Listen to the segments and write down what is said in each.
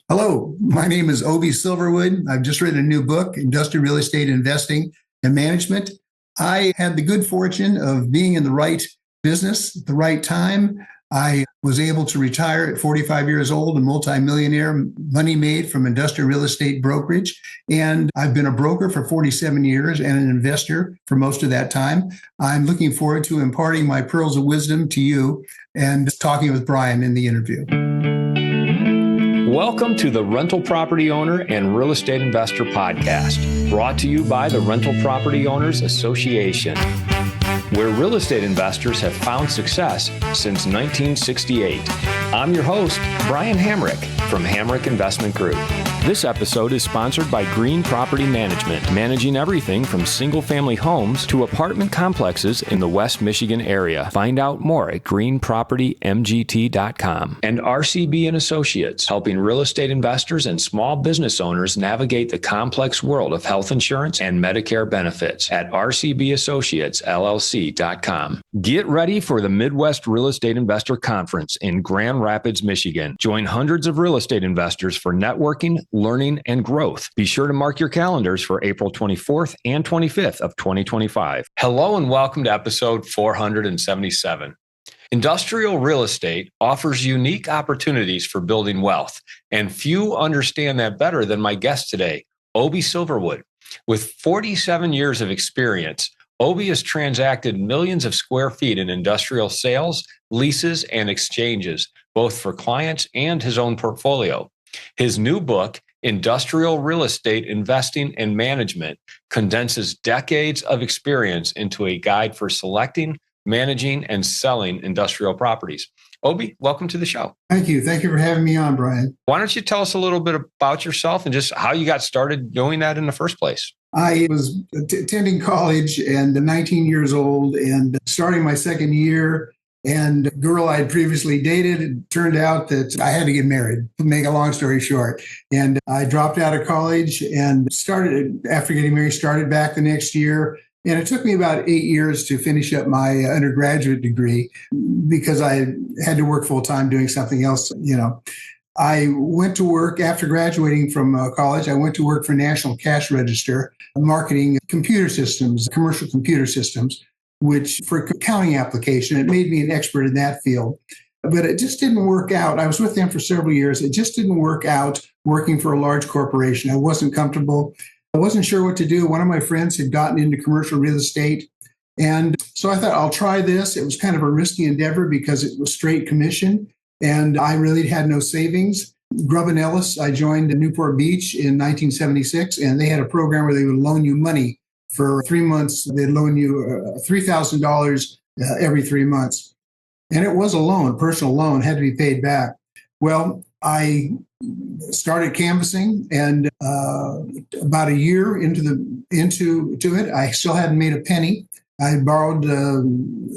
Hello, my name is Obie Silverwood. I've just written a new book, Industrial Real Estate Investing and Management. I had the good fortune of being in the right business at the right time. I was able to retire at 45 years old, a multimillionaire, money made from industrial real estate brokerage. And I've been a broker for 47 years and an investor for most of that time. I'm looking forward to imparting my pearls of wisdom to you and talking with Brian in the interview. Welcome to the Rental Property Owner and Real Estate Investor Podcast, brought to you by the Rental Property Owners Association, where real estate investors have found success since 1968. I'm your host, Brian Hamrick from Hamrick Investment Group. This episode is sponsored by Green Property Management, managing everything from single-family homes to apartment complexes in the West Michigan area. Find out more at greenpropertymgt.com. And RCB and Associates, helping real estate investors and small business owners navigate the complex world of health insurance and Medicare benefits at rcbassociatesllc.com. Get ready for the Midwest Real Estate Investor Conference in Grand Rapids, Michigan. Join hundreds of real estate investors for networking, learning, and growth. Be sure to mark your calendars for April 24th and 25th of 2025. Hello and welcome to episode 477. Industrial real estate offers unique opportunities for building wealth, and few understand that better than my guest today, Obie Silverwood. With 47 years of experience, Obie has transacted millions of square feet in industrial sales, leases, and exchanges, both for clients and his own portfolio. His new book, Industrial Real Estate Investing and Management, condenses decades of experience into a guide for selecting, managing, and selling industrial properties. Obie, welcome to the show. Thank you. Thank you for having me on, Brian. Why don't you tell us a little bit about yourself and just how you got started doing that in the first place? I was attending college and 19 years old and starting my second year. And a girl I had previously dated, it turned out that I had to get married, to make a long story short. And I dropped out of college and started, after getting married, started back the next year. And it took me about 8 years to finish up my undergraduate degree because I had to work full time doing something else. I went to work after graduating from college. I went to work for National Cash Register, marketing computer systems, commercial computer systems, which for accounting application, it made me an expert in that field. But it just didn't work out. I was with them for several years. It just didn't work out working for a large corporation. I wasn't comfortable. I wasn't sure what to do. One of my friends had gotten into commercial real estate. And so I thought, I'll try this. It was kind of a risky endeavor because it was straight commission. And I really had no savings. Grubb & Ellis, I joined Newport Beach in 1976, and they had a program where they would loan you money. For 3 months, they'd loan you $3,000 every 3 months. And it was a loan, personal loan, had to be paid back. Well, I started canvassing, and about a year into it, I still hadn't made a penny. I borrowed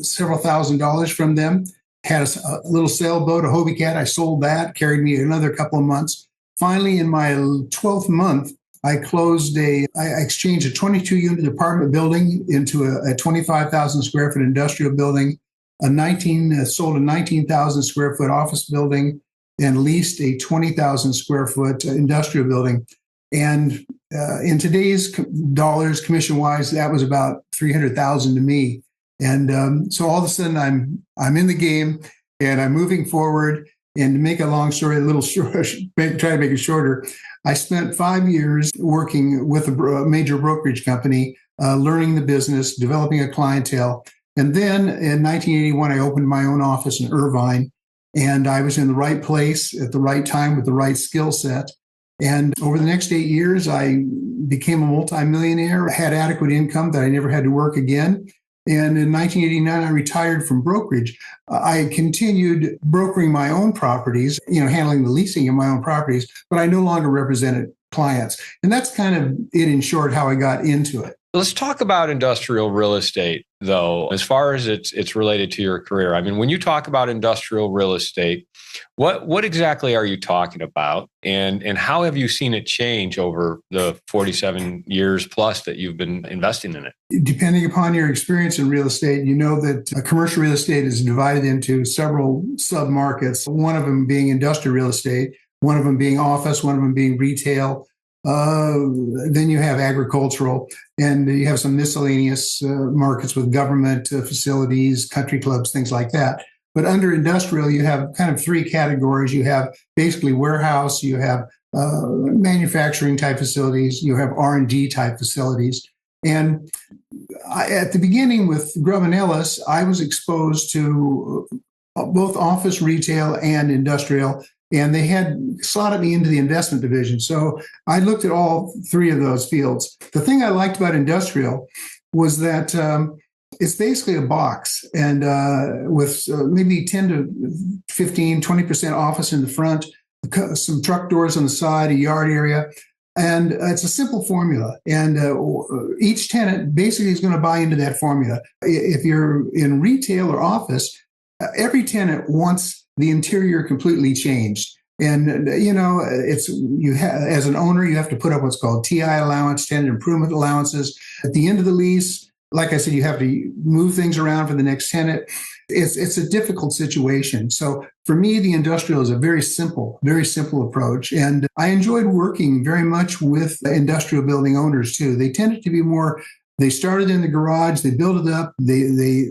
several $1,000s from them, had a little sailboat, a Hobie Cat. I sold that, carried me another couple of months. Finally, in my 12th month, I exchanged a 22-unit apartment building into a 25,000 square foot industrial building, sold a 19,000 square foot office building, and leased a 20,000 square foot industrial building. And in today's dollars, commission-wise, that was about $300,000 to me. And so all of a sudden, I'm in the game, and I'm moving forward. And to make a long story a little short, try to make it shorter, I spent 5 years working with a major brokerage company, learning the business, developing a clientele. And then in 1981, I opened my own office in Irvine, and I was in the right place at the right time with the right skill set. And over the next 8 years, I became a multimillionaire, had adequate income that I never had to work again. And in 1989, I retired from brokerage. I continued brokering my own properties, handling the leasing of my own properties, but I no longer represented clients. And that's kind of it in short, how I got into it. Let's talk about industrial real estate, though, as far as it's related to your career. I mean, when you talk about industrial real estate, what exactly are you talking about? And how have you seen it change over the 47 years plus that you've been investing in it? Depending upon your experience in real estate, you know that commercial real estate is divided into several sub-markets, one of them being industrial real estate, one of them being office, one of them being retail. Then you have agricultural, and you have some miscellaneous markets with government facilities, country clubs, things like that. But under industrial, you have kind of three categories. You have basically warehouse, you have manufacturing type facilities, you have R&D type facilities. And at the beginning with Grubb & Ellis, I was exposed to both office, retail, and industrial, and they had slotted me into the investment division. So I looked at all three of those fields. The thing I liked about industrial was that it's basically a box, and with maybe 10 to 15, 20% office in the front, some truck doors on the side, a yard area. And it's a simple formula. And each tenant basically is going to buy into that formula. If you're in retail or office, every tenant wants the interior completely changed. And, as an owner, you have to put up what's called TI allowance, tenant improvement allowances. At the end of the lease, like I said, you have to move things around for the next tenant. It's a difficult situation. So for me, the industrial is a very simple approach. And I enjoyed working very much with industrial building owners too. They tended to be they started in the garage, they built it up, they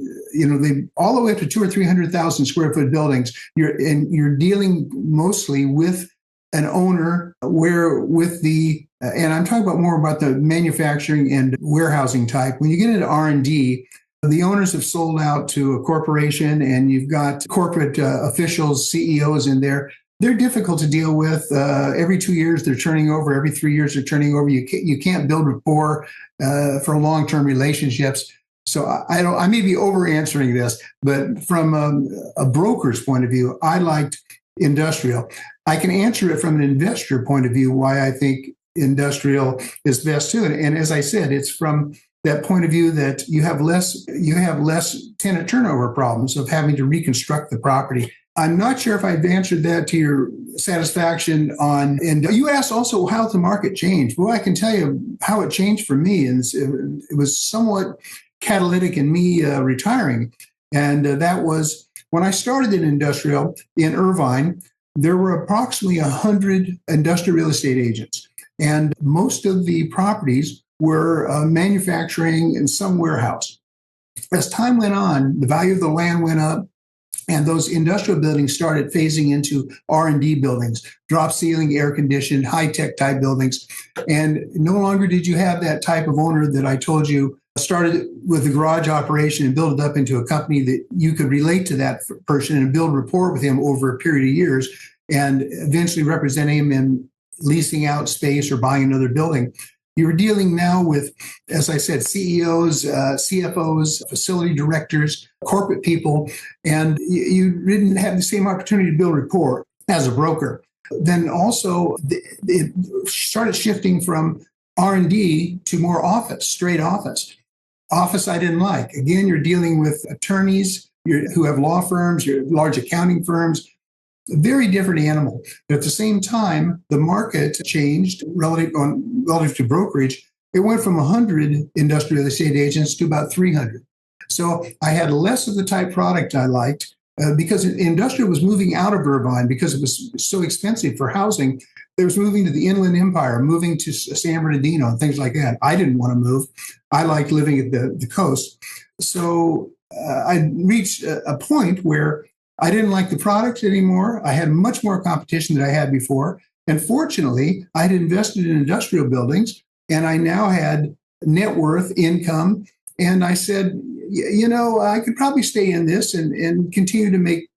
all the way up to 200,000 or 300,000 square foot buildings. You're dealing mostly with an owner and I'm talking more about the manufacturing and warehousing type. When you get into R&D, the owners have sold out to a corporation, and you've got corporate officials, CEOs in there. They're difficult to deal with. Every 2 years, they're turning over. Every 3 years, they're turning over. You can't build rapport for long-term relationships. So I may be over-answering this, but from a broker's point of view, I liked industrial. I can answer it from an investor point of view why I think industrial is best too. And as I said, it's from that point of view that you have less tenant turnover problems of having to reconstruct the property. I'm not sure if I've answered that to your satisfaction and you asked also how the market changed. Well, I can tell you how it changed for me, and it was somewhat catalytic in me retiring. And that was when I started in industrial in Irvine. There were approximately 100 industrial real estate agents, and most of the properties were manufacturing and some warehouse. As time went on, the value of the land went up, and those industrial buildings started phasing into R&D buildings, drop ceiling, air conditioned, high-tech type buildings. And no longer did you have that type of owner that I told you started with a garage operation and built it up into a company that you could relate to that person and build rapport with him over a period of years and eventually representing him in leasing out space or buying another building. You're dealing now with, as I said, CEOs, CFOs, facility directors, corporate people, and you didn't have the same opportunity to build rapport as a broker. Then also, it started shifting from R&D to more office, straight office. Office I didn't like. Again, you're dealing with attorneys who have law firms, your large accounting firms. A very different animal. But at the same time, the market changed relative to brokerage. It went from 100 industrial estate agents to about 300. So I had less of the type product I liked because industrial was moving out of Irvine because it was so expensive for housing. It was moving to the Inland Empire, moving to San Bernardino and things like that. I didn't want to move. I liked living at the coast. So I reached a point where I didn't like the product anymore. I had much more competition than I had before. And fortunately, I had invested in industrial buildings, and I now had net worth, income. And I said, I could probably stay in this and continue to make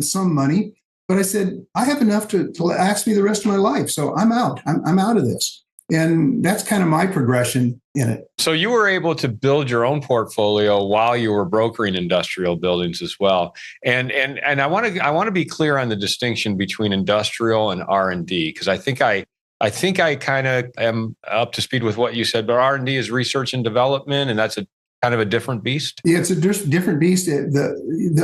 some money. But I said, I have enough to last me the rest of my life. So I'm out. I'm out of this. And that's kind of my progression in it. So you were able to build your own portfolio while you were brokering industrial buildings as well. And I want to be clear on the distinction between industrial and R&D, because I think I kind of am up to speed with what you said. But R&D is research and development, and that's a kind of a different beast. Yeah, it's a different beast. I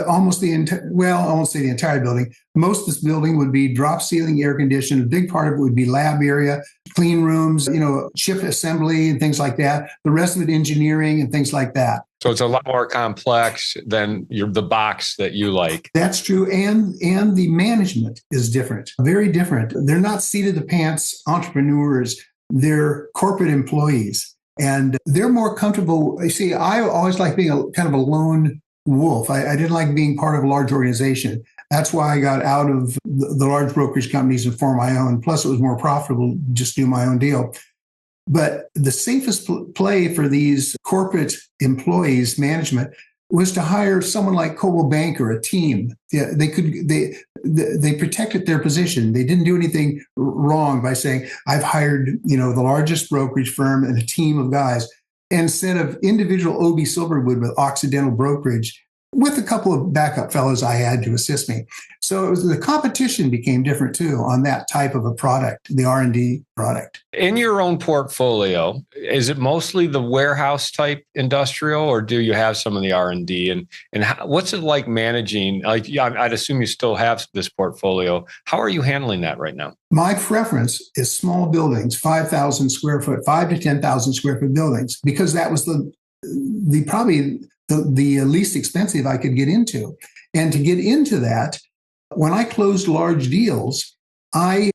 won't say the entire building. Most of this building would be drop ceiling, air conditioned. A big part of it would be lab area, clean rooms, chip assembly and things like that. The rest of it, engineering and things like that. So it's a lot more complex than the box that you like. That's true. And the management is different, very different. They're not seat of the pants entrepreneurs. They're corporate employees, and they're more comfortable. You see, I always like being kind of a lone wolf. I didn't like being part of a large organization. That's why I got out of the large brokerage companies and formed my own. Plus, it was more profitable to just do my own deal. But the safest play for these corporate employees, management, was to hire someone like Coldwell Banker, a team. They protected their position. They didn't do anything wrong by saying, "I've hired the largest brokerage firm and a team of guys," instead of individual Obie Silverwood with Occidental Brokerage, with a couple of backup fellows I had to assist me. So the competition became different too on that type of a product, the R&D product. In your own portfolio, is it mostly the warehouse type industrial, or do you have some of the R&D? And what's it like managing? Like, I'd assume you still have this portfolio. How are you handling that right now? My preference is small buildings, 5,000 square foot, 5 to 10,000 square foot buildings, because that was probably the least expensive I could get into. And to get into that, when I closed large deals,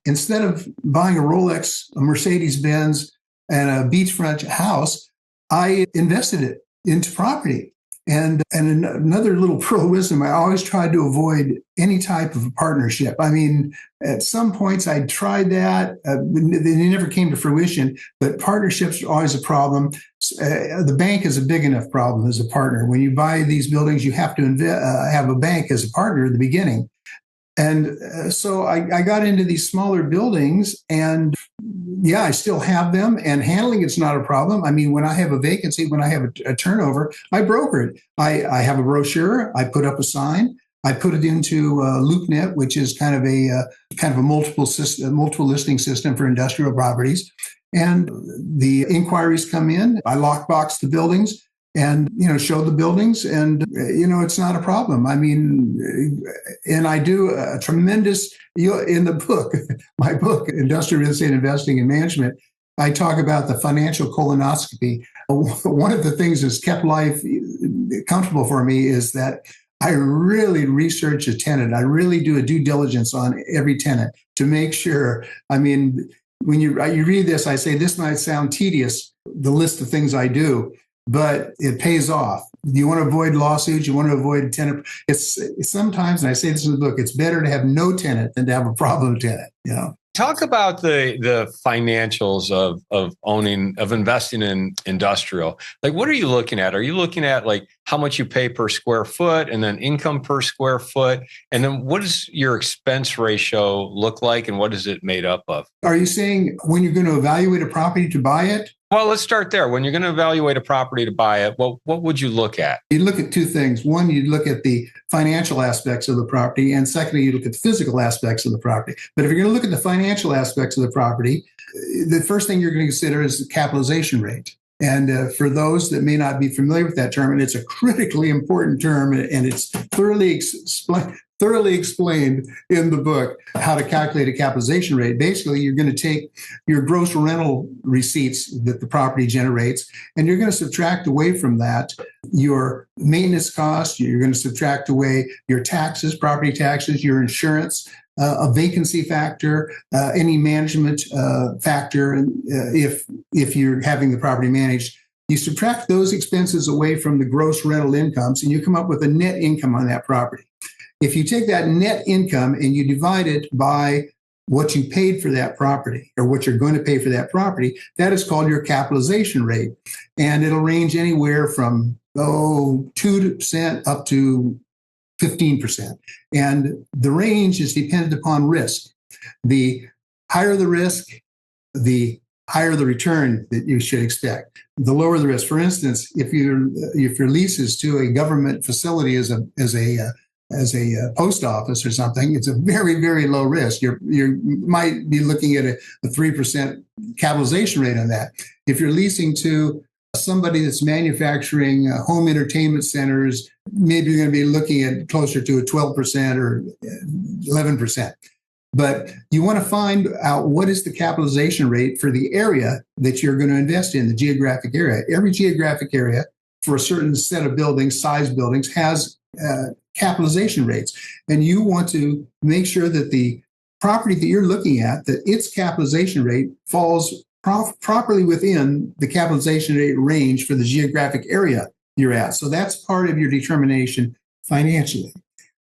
instead of buying a Rolex, a Mercedes-Benz, and a beachfront house, I invested it into property. And another little pro wisdom, I always tried to avoid any type of a partnership. I mean, at some points I tried that. They never came to fruition, but partnerships are always a problem. The bank is a big enough problem as a partner. When you buy these buildings, you have to have a bank as a partner at the beginning. And so I got into these smaller buildings, and yeah, I still have them, and handling it's not a problem. I mean, when I have a vacancy, when I have a turnover, I broker it. I have a brochure. I put up a sign. I put it into LoopNet, which is kind of a multiple listing system for industrial properties. And the inquiries come in. I lockbox the buildings and show the buildings, and it's not a problem. I mean, and I do a tremendous in the book, my book, Industrial Real Estate Investing and Management. I talk about the financial colonoscopy. One of the things that's kept life comfortable for me is that I really research a tenant. I really do a due diligence on every tenant to make sure. I mean, when you read this, I say this might sound tedious, the list of things I do, but it pays off. You want to avoid lawsuits. You want to avoid tenant. It's sometimes, and I say this in the book, it's better to have no tenant than to have a problem tenant. Talk about the financials of investing in industrial. Like, what are you looking at? Are you looking at like how much you pay per square foot, and then income per square foot? And then what does your expense ratio look like, and what is it made up of? Are you saying when you're going to evaluate a property to buy it? Well, let's start there. When you're going to evaluate a property to buy it, what would you look at? You look at two things. One, you look at the financial aspects of the property. And secondly, you look at the physical aspects of the property. But if you're going to look at the financial aspects of the property, the first thing you're going to consider is the capitalization rate. And for those that may not be familiar with that term, and it's a critically important term, and it's thoroughly explained in the book how to calculate a capitalization rate. Basically, you're going to take your gross rental receipts that the property generates, and you're going to subtract away from that your maintenance costs. You're going to subtract away your taxes, property taxes, your insurance, a vacancy factor, any management factor, if you're having the property managed. You subtract those expenses away from the gross rental incomes, and you come up with a net income on that property. If you take that net income and you divide it by what you paid for that property, or what you're going to pay for that property, that is called your capitalization rate. And it'll range anywhere from 2% up to 15%. And the range is dependent upon risk. The higher the risk, the higher the return that you should expect. The lower the risk. For instance, if your leases to a government facility as a post office or something, it's a very, very low risk. You might be looking at a 3% capitalization rate on that. If you're leasing to somebody that's manufacturing home entertainment centers, maybe you're going to be looking at closer to a 12% or 11%. But you want to find out what is the capitalization rate for the area that you're going to invest in, the geographic area. Every geographic area for a certain set of buildings, size buildings, has capitalization rates. And you want to make sure that the property that you're looking at, that its capitalization rate falls properly within the capitalization rate range for the geographic area you're at. So that's part of your determination financially.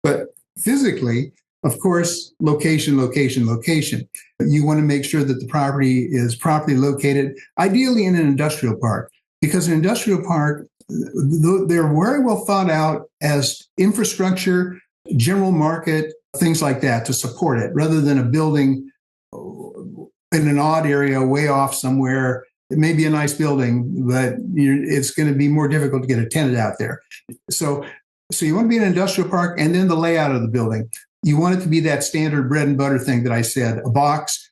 But physically, of course, location. You want to make sure that the property is properly located, ideally in an industrial park, because an industrial park, they're very well thought out as infrastructure, general market, things like that to support it, rather than a building in an odd area way off somewhere. It may be a nice building, but it's going to be more difficult to get a tenant out there. So you want to be in an industrial park, and then the layout of the building. You want it to be that standard bread and butter thing that I said, a box,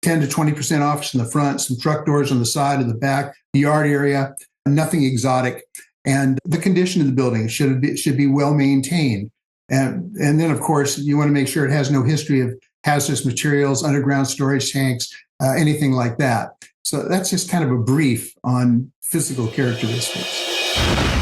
10 to 20% office in the front, some truck doors on the side and the back, the yard area, nothing exotic. And the condition of the building should be well maintained. And then, of course, you want to make sure it has no history of hazardous materials, underground storage tanks, anything like that. So that's just kind of a brief on physical characteristics.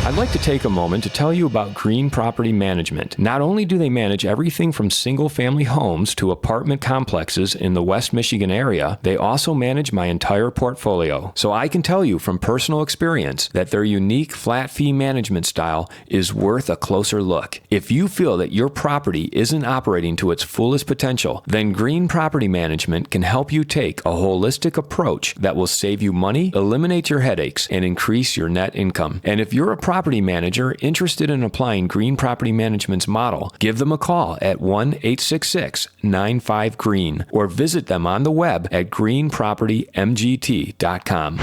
I'd like to take a moment to tell you about Green Property Management. Not only do they manage everything from single-family homes to apartment complexes in the West Michigan area, they also manage my entire portfolio. So I can tell you from personal experience that their unique flat fee management style is worth a closer look. If you feel that your property isn't operating to its fullest potential, then Green Property Management can help you take a holistic approach that will save you money, eliminate your headaches, and increase your net income. And if you're a property manager interested in applying Green Property Management's model, give them a call at 1-866-95-GREEN or visit them on the web at greenpropertymgt.com.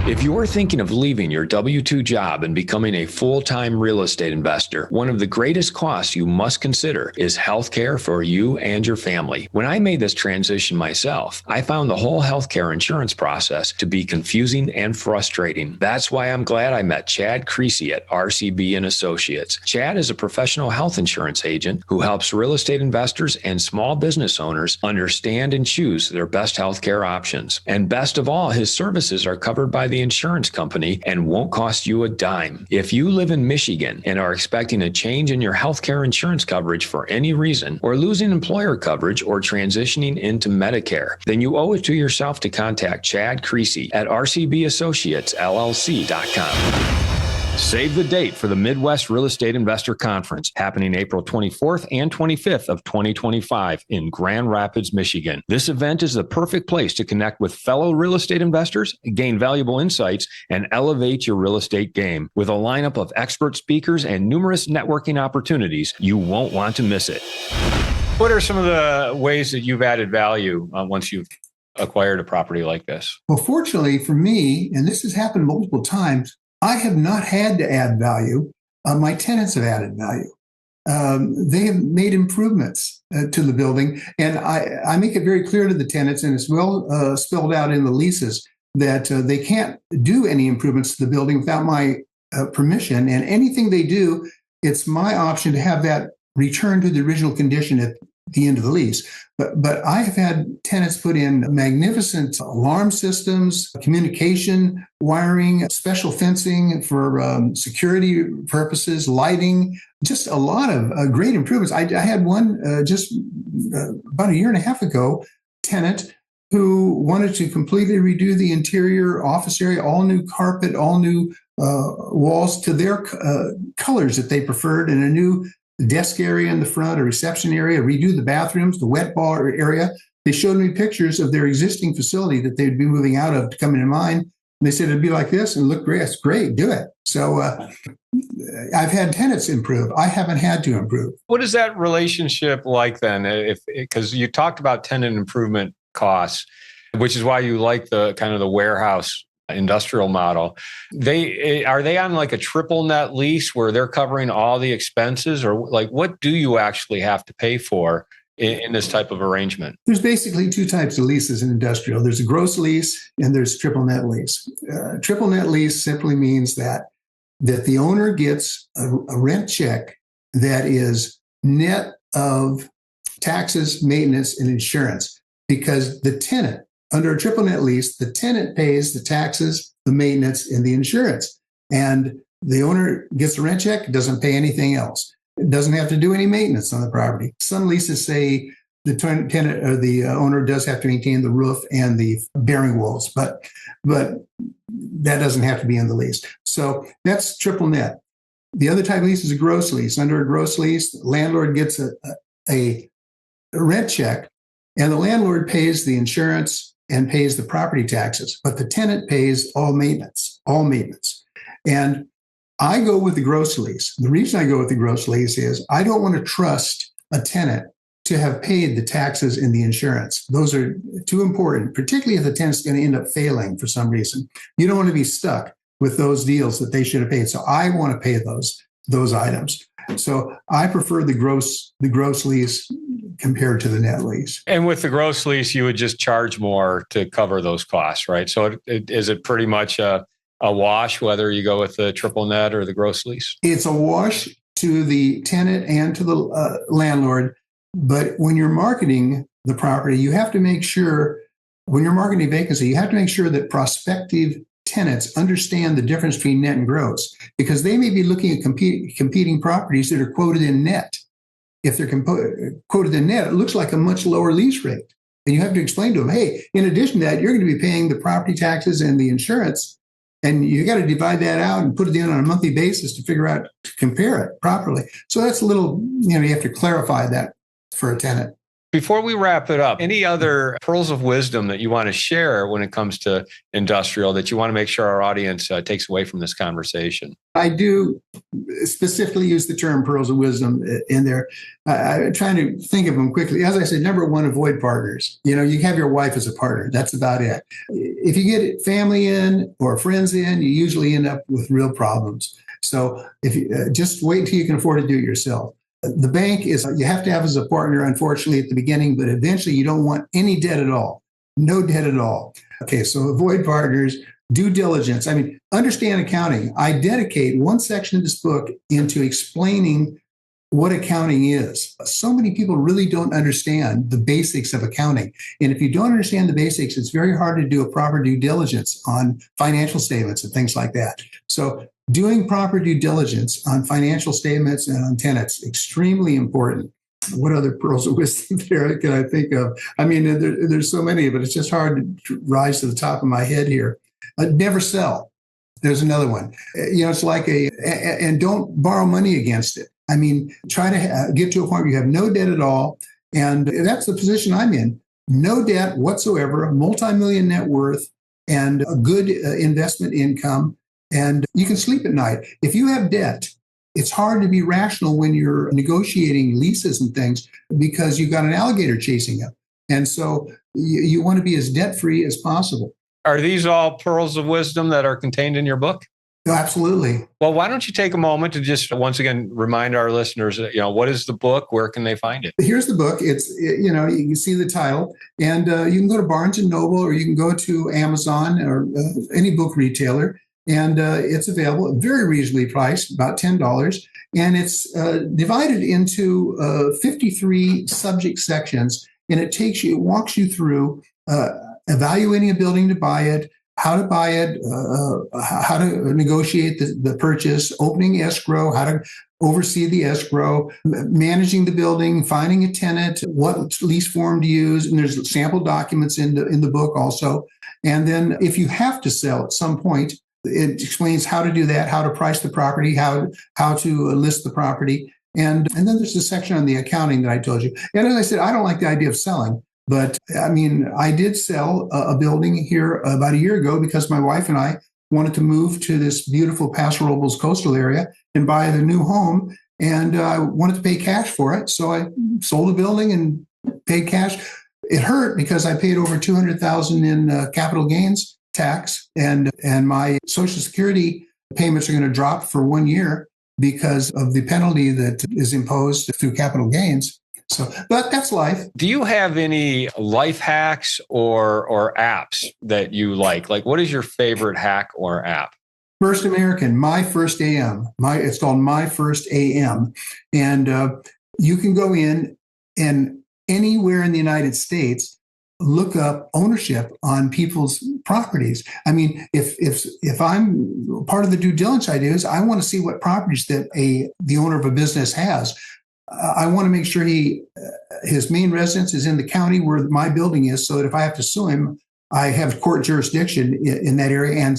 If you're thinking of leaving your W-2 job and becoming a full-time real estate investor, one of the greatest costs you must consider is healthcare for you and your family. When I made this transition myself, I found the whole healthcare insurance process to be confusing and frustrating. That's why I'm glad I met Chad Creasy at RCB & Associates. Chad is a professional health insurance agent who helps real estate investors and small business owners understand and choose their best healthcare options. And best of all, his services are covered by the insurance company and won't cost you a dime. If you live in Michigan and are expecting a change in your healthcare insurance coverage for any reason, or losing employer coverage or transitioning into Medicare, then you owe it to yourself to contact Chad Creasy at rcbassociatesllc.com. Save the date for the Midwest Real Estate Investor Conference happening April 24th and 25th of 2025 in Grand Rapids, Michigan. This event is the perfect place to connect with fellow real estate investors, gain valuable insights, and elevate your real estate game. With a lineup of expert speakers and numerous networking opportunities, you won't want to miss it. What are some of the ways that you've added value once you've acquired a property like this? Well, fortunately for me, and this has happened multiple times, I have not had to add value. My tenants have added value. They have made improvements to the building. And I make it very clear to the tenants, and it's well spelled out in the leases, that they can't do any improvements to the building without my permission. And anything they do, it's my option to have that returned to the original condition at the end of the lease. But I have had tenants put in magnificent alarm systems, communication, wiring, special fencing for security purposes, lighting, just a lot of great improvements. I had one just about a year and a half ago, tenant who wanted to completely redo the interior office area, all new carpet, all new walls to their colors that they preferred, and a new desk area in the front, a reception area, redo the bathrooms, the wet bar area. They showed me pictures of their existing facility that they'd be moving out of to come into mine. And they said, it'd be like this and look great. That's great. Do it. So I've had tenants improve. I haven't had to improve. What is that relationship like then? Because you talked about tenant improvement costs, which is why you like the kind of the warehouse industrial model. Are they on like a triple net lease where they're covering all the expenses, or like what do you actually have to pay for in this type of arrangement? There's basically two types of leases in industrial. There's a gross lease and there's triple net lease. Triple net lease simply means that the owner gets a rent check that is net of taxes, maintenance, and insurance. Because the tenant, under a triple net lease, the tenant pays the taxes, the maintenance, and the insurance. And the owner gets a rent check, doesn't pay anything else. It doesn't have to do any maintenance on the property. Some leases say the tenant or the owner does have to maintain the roof and the bearing walls, but that doesn't have to be in the lease. So that's triple net. The other type of lease is a gross lease. Under a gross lease, the landlord gets a rent check, and the landlord pays the insurance and pays the property taxes, but the tenant pays all maintenance. And I go with the gross lease. The reason I go with the gross lease is I don't want to trust a tenant to have paid the taxes and the insurance. Those are too important, particularly if the tenant's going to end up failing for some reason. You don't want to be stuck with those deals that they should have paid. So I want to pay those items. So I prefer the gross lease compared to the net lease. And with the gross lease, you would just charge more to cover those costs, right? So is it pretty much a wash whether you go with the triple net or the gross lease? It's a wash to the tenant and to the landlord. But when you're marketing the property, you have to make sure, when you're marketing vacancy, you have to make sure that prospective tenants understand the difference between net and gross, because they may be looking at competing properties that are quoted in net. If they're quoted in net, it looks like a much lower lease rate. And you have to explain to them, hey, in addition to that, you're going to be paying the property taxes and the insurance, and you got to divide that out and put it in on a monthly basis to compare it properly. So that's a little, you have to clarify that for a tenant. Before we wrap it up, any other pearls of wisdom that you want to share when it comes to industrial that you want to make sure our audience takes away from this conversation? I do specifically use the term pearls of wisdom in there. I'm trying to think of them quickly. As I said, number one, avoid partners. You have your wife as a partner. That's about it. If you get family in or friends in, you usually end up with real problems. So if you just wait until you can afford to do it yourself. The bank you have to have as a partner, unfortunately, at the beginning, but eventually you don't want any debt at all. No debt at all. Okay, so avoid partners, due diligence. Understand accounting. I dedicate one section of this book into explaining what accounting is. So many people really don't understand the basics of accounting. And if you don't understand the basics, it's very hard to do a proper due diligence on financial statements and things like that. So doing proper due diligence on financial statements and on tenants, extremely important. What other pearls of wisdom there can I think of? There's so many, but it's just hard to rise to the top of my head here. Never sell. There's another one. It's like and don't borrow money against it. Try to get to a point where you have no debt at all. And that's the position I'm in. No debt whatsoever, multi-million net worth, and a good investment income. And you can sleep at night. If you have debt, it's hard to be rational when you're negotiating leases and things because you've got an alligator chasing you. And so you want to be as debt-free as possible. Are these all pearls of wisdom that are contained in your book? No, absolutely. Well, why don't you take a moment to just once again remind our listeners, what is the book? Where can they find it? Here's the book. It's, you can see the title, and you can go to Barnes and Noble, or you can go to Amazon or any book retailer, and it's available, very reasonably priced, about $10. And it's divided into 53 subject sections, and it walks you through evaluating a building to buy it, how to buy it, how to negotiate the purchase, opening escrow, how to oversee the escrow, managing the building, finding a tenant, what lease form to use. And there's sample documents in the book also. And then if you have to sell at some point, it explains how to do that, how to price the property, how to list the property. And then there's a section on the accounting that I told you. And as I said, I don't like the idea of selling. But I did sell a building here about a year ago because my wife and I wanted to move to this beautiful Paso Robles coastal area and buy the new home. And I wanted to pay cash for it. So I sold the building and paid cash. It hurt because I paid over $200,000 in capital gains tax. And my Social Security payments are going to drop for 1 year because of the penalty that is imposed through capital gains. So, but that's life. Do you have any life hacks or apps that you like? Like, what is your favorite hack or app? First American, My First AM. It's called My First AM. And you can go in and anywhere in the United States, look up ownership on people's properties. I mean, if I'm part of the due diligence I do is I want to see what properties that the owner of a business has. I want to make sure his main residence is in the county where my building is, so that if I have to sue him, I have court jurisdiction in that area, and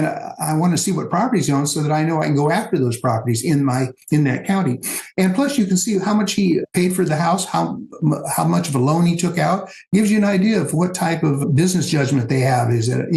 I want to see what properties he owns so that I know I can go after those properties in that county. And plus, you can see how much he paid for the house, how much of a loan he took out. Gives you an idea of what type of business judgment they have. Is it,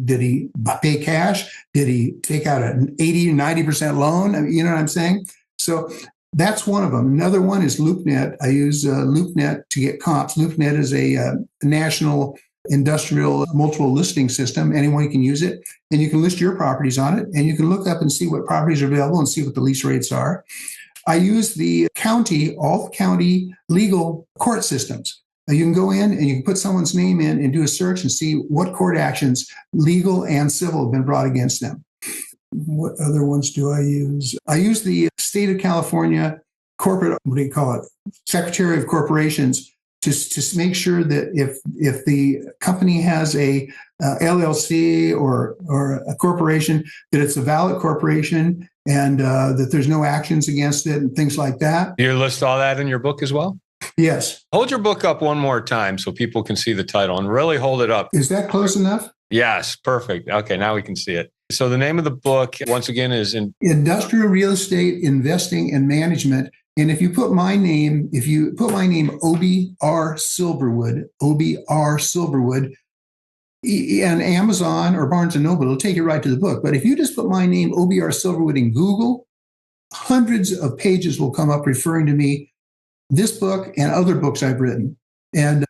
did he pay cash? Did he take out an 80 or 90% loan? You know what I'm saying? So that's one of them. Another one is LoopNet. I use LoopNet to get comps. LoopNet is a national industrial multiple listing system. Anyone can use it, and you can list your properties on it, and you can look up and see what properties are available and see what the lease rates are. I use all the county legal court systems. You can go in and you can put someone's name in and do a search and see what court actions, legal and civil, have been brought against them. What other ones do I use? I use the state of California corporate, Secretary of Corporations, to make sure that if the company has a LLC or a corporation, that it's a valid corporation and that there's no actions against it and things like that. You list all that in your book as well? Yes. Hold your book up one more time so people can see the title, and really hold it up. Is that close enough? Yes, perfect. Okay, now we can see it. So the name of the book, once again, is Industrial Real Estate Investing and Management. And if you put my name, Obie R. Silverwood, and Amazon or Barnes & Noble, it'll take you right to the book. But if you just put my name, Obie R. Silverwood, in Google, hundreds of pages will come up referring to me, this book and other books I've written.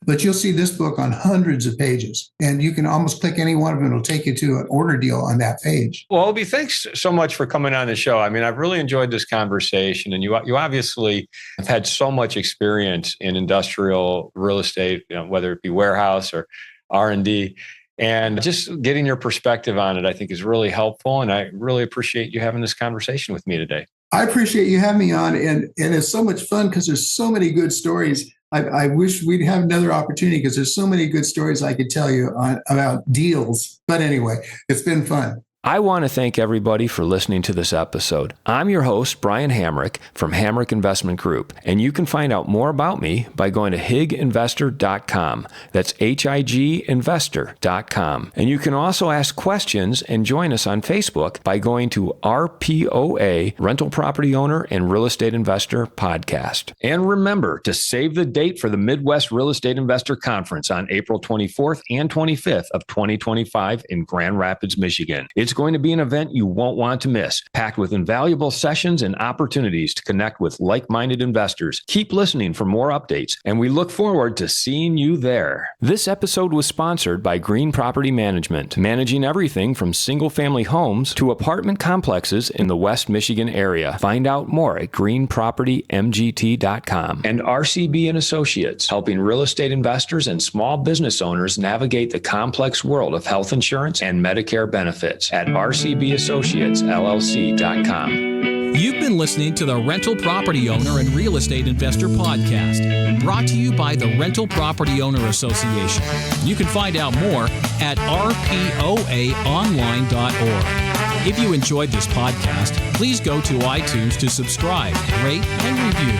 But you'll see this book on hundreds of pages, and you can almost click any one of them. It'll take you to an order deal on that page. Well, Obie, thanks so much for coming on the show. I mean, I've really enjoyed this conversation, and you obviously have had so much experience in industrial real estate, whether it be warehouse or R&D, and just getting your perspective on it, I think, is really helpful. And I really appreciate you having this conversation with me today. I appreciate you having me on, and it's so much fun because there's so many good stories. I wish we'd have another opportunity because there's so many good stories I could tell you about deals. But anyway, it's been fun. I want to thank everybody for listening to this episode. I'm your host, Brian Hamrick from Hamrick Investment Group, and you can find out more about me by going to higinvestor.com. That's higinvestor.com. And you can also ask questions and join us on Facebook by going to RPOA, Rental Property Owner and Real Estate Investor Podcast. And remember to save the date for the Midwest Real Estate Investor Conference on April 24th and 25th of 2025 in Grand Rapids, Michigan. It's going to be an event you won't want to miss, packed with invaluable sessions and opportunities to connect with like-minded investors. Keep listening for more updates, and we look forward to seeing you there. This episode was sponsored by Green Property Management, managing everything from single-family homes to apartment complexes in the West Michigan area. Find out more at greenpropertymgt.com. And RCB & Associates, helping real estate investors and small business owners navigate the complex world of health insurance and Medicare benefits at rcbassociatesllc.com. You've been listening to the Rental Property Owner and Real Estate Investor Podcast, brought to you by the Rental Property Owner Association. You can find out more at rpoaonline.org. If you enjoyed this podcast, please go to iTunes to subscribe, rate, and review.